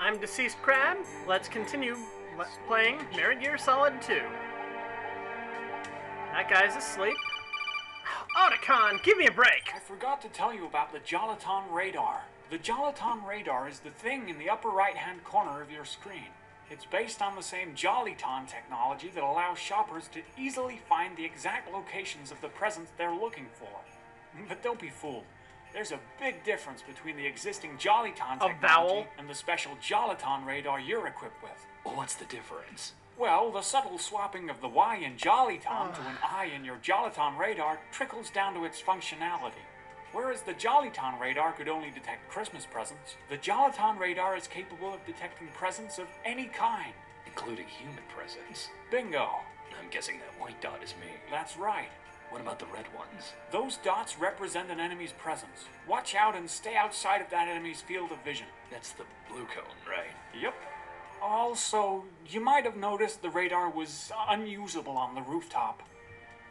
I'm Deceased Crab. Let's continue playing Metal Gear Solid 2. That guy's asleep. Otacon, give me a break! I forgot to tell you about the Jolaton radar. The Jolaton radar is the thing in the upper right-hand corner of your screen. It's based on the same Joliton technology that allows shoppers to easily find the exact locations of the presents they're looking for. But don't be fooled. There's a big difference between the existing Joliton technology and the special Jolaton radar you're equipped with. What's the difference? Well, the subtle swapping of the Y in Joliton to an I in your Jolaton radar trickles down to its functionality. Whereas the Joliton radar could only detect Christmas presents, the Joliton radar is capable of detecting presents of any kind. Including human presents? Bingo. I'm guessing that white dot is me. That's right. What about the red ones? Those dots represent an enemy's presence. Watch out and stay outside of that enemy's field of vision. That's the blue cone, right? Yep. Also, you might have noticed the radar was unusable on the rooftop.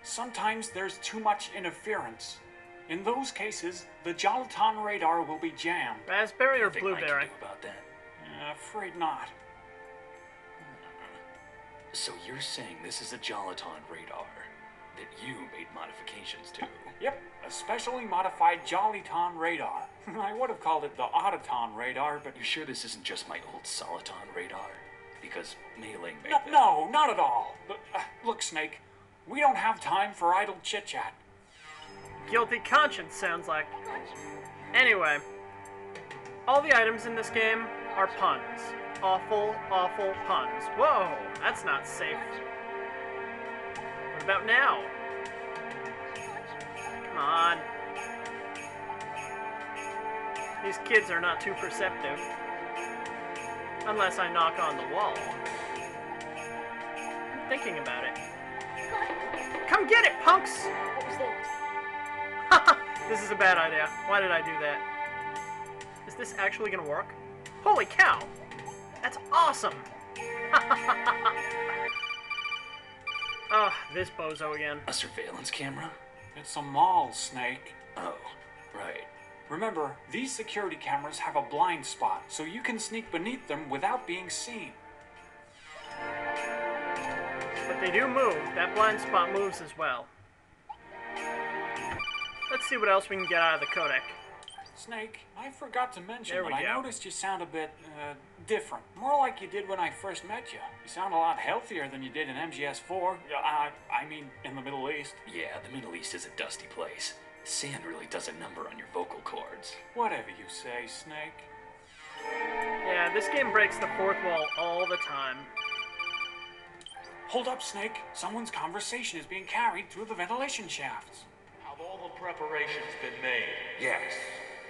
Sometimes there's too much interference. In those cases, the Jolaton radar will be jammed. Raspberry or Anything blueberry? I can do about that? Afraid not. So you're saying this is a Jolaton radar that you made modifications to? Yep, a specially modified Joliton radar. I would have called it the Otacon radar, but... You sure this isn't just my old Soliton radar? Because Mei-Ling made that. No, not at all. But, look, Snake, we don't have time for idle chit-chat. Guilty conscience sounds like. Anyway, all the items in this game are puns. Awful, awful puns. Whoa, that's not safe. What about now? Come on. These kids are not too perceptive. Unless I knock on the wall. I'm thinking about it. Come get it, punks! What was that? This is a bad idea. Why did I do that? Is this actually gonna work? Holy cow! That's awesome! Oh, this bozo again. A surveillance camera? It's a mall, Snake. Oh, right. Remember, these security cameras have a blind spot, so you can sneak beneath them without being seen. But they do move. That blind spot moves as well. Let's see what else we can get out of the codec. Snake, I forgot to mention There we that I go. noticed you sound a bit, different. More like you did when I first met you. You sound a lot healthier than you did in MGS4. I mean, in the Middle East. Yeah, the Middle East is a dusty place. Sand really does a number on your vocal cords. Whatever you say, Snake. Yeah, this game breaks the fourth wall all the time. Hold up, Snake. Someone's conversation is being carried through the ventilation shafts. Have all the preparations been made? Yes,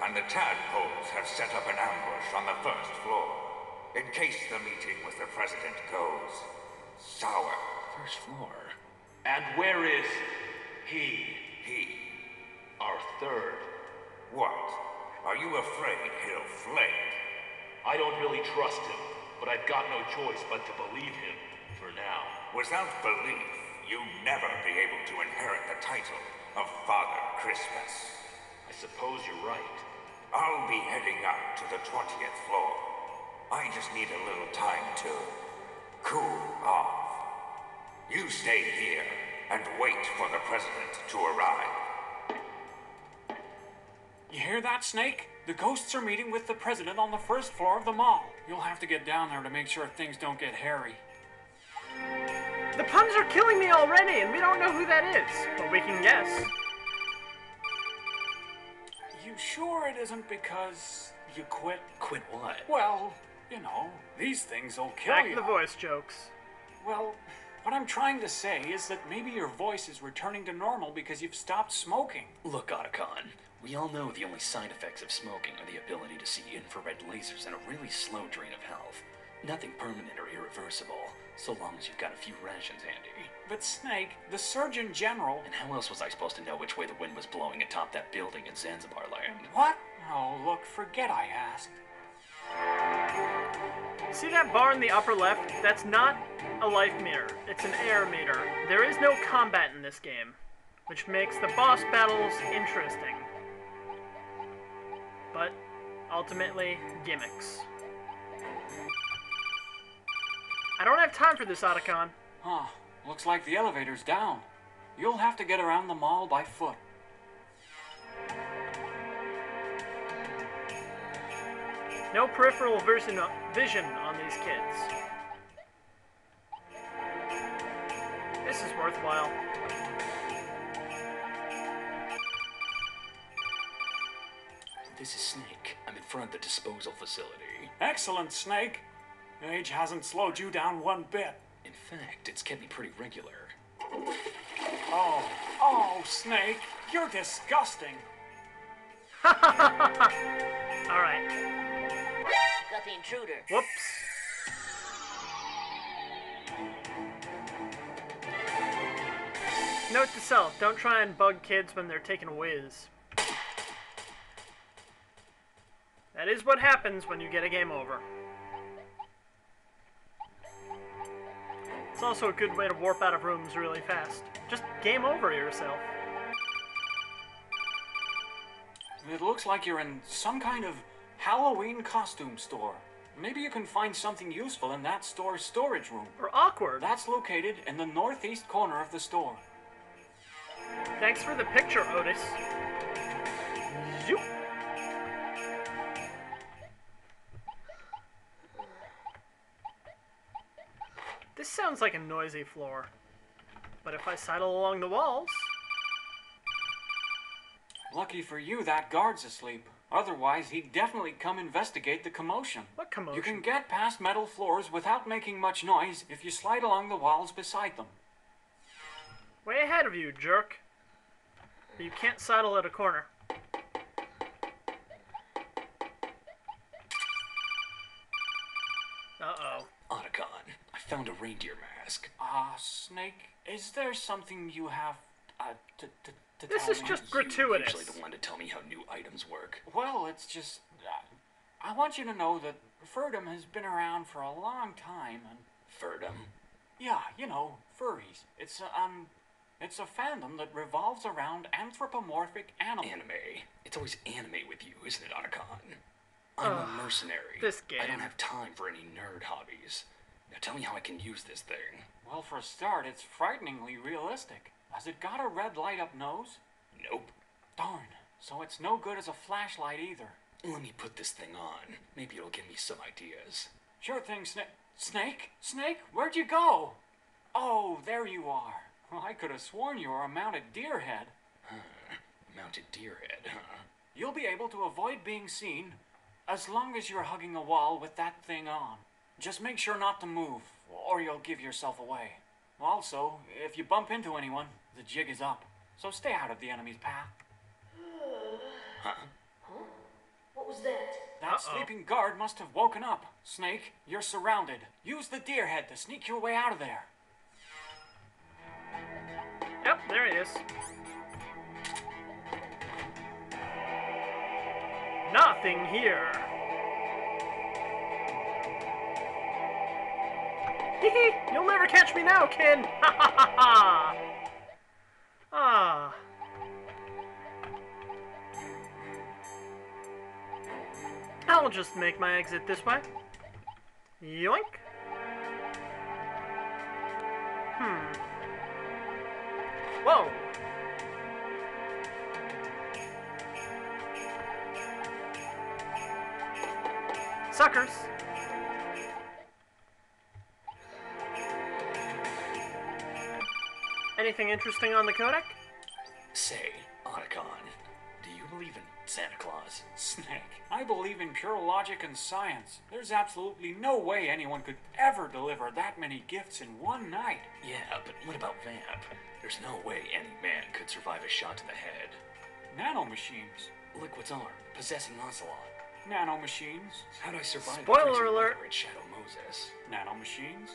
and the tadpoles have set up an ambush on the first floor, in case the meeting with the president goes sour. First floor? And where is he? He. Our third. What? Are you afraid he'll flake? I don't really trust him, but I've got no choice but to believe him, for now. Without belief, you'll never be able to inherit the title of Father Christmas. I suppose you're right. I'll be heading up to the 20th floor. I just need a little time to cool off. You stay here and wait for the president to arrive. You hear that, Snake? The ghosts are meeting with the president on the first floor of the mall. You'll have to get down there to make sure things don't get hairy. The puns are killing me already, and we don't know who that is. But we can guess. You sure it isn't because you quit? Quit what? Well, you know, these things will kill Back you. to the voice jokes. Well, what I'm trying to say is that maybe your voice is returning to normal because you've stopped smoking. Look, Otacon, we all know the only side effects of smoking are the ability to see infrared lasers and a really slow drain of health. Nothing permanent or irreversible, so long as you've got a few rations handy. But Snake, the Surgeon General... And how else was I supposed to know which way the wind was blowing atop that building in Zanzibar land? What? Oh, look, forget I asked. See that bar in the upper left? That's not a life meter. It's an air meter. There is no combat in this game, which makes the boss battles interesting. But ultimately, gimmicks. I don't have time for this, Otacon. Huh. Looks like the elevator's down. You'll have to get around the mall by foot. No peripheral vision on these kids. This is worthwhile. This is Snake. I'm in front of the disposal facility. Excellent, Snake. Age hasn't slowed you down one bit. In fact, it's kept me pretty regular. Oh, Snake, you're disgusting. Alright. Got the intruder. Whoops. Note to self, don't try and bug kids when they're taking a whiz. That is what happens when you get a game over. It's also a good way to warp out of rooms really fast. Just game over yourself. It looks like you're in some kind of Halloween costume store. Maybe you can find something useful in that store's storage room. Or awkward. That's located in the northeast corner of the store. Thanks for the picture, Otis. Zoop. This sounds like a noisy floor. But if I sidle along the walls... Lucky for you, that guard's asleep. Otherwise, he'd definitely come investigate the commotion. What commotion? You can get past metal floors without making much noise if you slide along the walls beside them. Way ahead of you, jerk. But you can't sidle at a corner. Uh-oh. Otacon, I found a reindeer mask. Snake, is there something you have, to This tell is me? just You're gratuitous. usually the one to tell me how new items work. Well, it's just, I want you to know that Furdum has been around for a long time, and... Furdum? Yeah, you know, furries. It's a fandom that revolves around anthropomorphic animals. Anime. It's always anime with you, isn't it, Otacon? I'm a mercenary. this game. I don't have time for any nerd hobbies. Now tell me how I can use this thing. Well, for a start, it's frighteningly realistic. Has it got a red light-up nose? Nope. Darn. So it's no good as a flashlight either. Let me put this thing on. Maybe it'll give me some ideas. Sure thing, Snake? Snake? Where'd you go? Oh, there you are. Well, I could have sworn you were a mounted deer head. Mounted deer head, huh? You'll be able to avoid being seen as long as you're hugging a wall with that thing on. Just make sure not to move, or you'll give yourself away. Also, if you bump into anyone, the jig is up. So stay out of the enemy's path. Huh? What was that? That sleeping guard must have woken up. Snake, you're surrounded. Use the deer head to sneak your way out of there. Yep, there he is. Nothing here. Hee. You'll never catch me now, kid. Ha ha ha ha. Ah. I'll just make my exit this way. Yoink. Whoa. Suckers. Anything interesting on the codec? Say, Otacon, do you believe in Santa Claus? Snake, I believe in pure logic and science. There's absolutely no way anyone could ever deliver that many gifts in one night. Yeah, but what about Vamp? There's no way any man could survive a shot to the head. Nanomachines. Liquid's arm, possessing Ocelot. Nanomachines. How'd I survive Spoiler the freezing alert. weather in Shadow Moses? Nanomachines.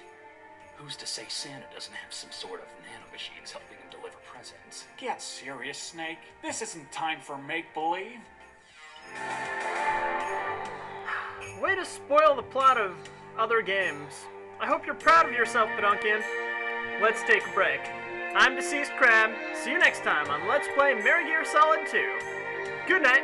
Who's to say Santa doesn't have some sort of nanomachines helping him deliver presents? Get serious, Snake. This isn't time for make-believe. Way to spoil the plot of other games. I hope you're proud of yourself, Pedunkian. Let's take a break. I'm Deceased Crab. See you next time on Let's Play Metal Gear Solid 2. Good night.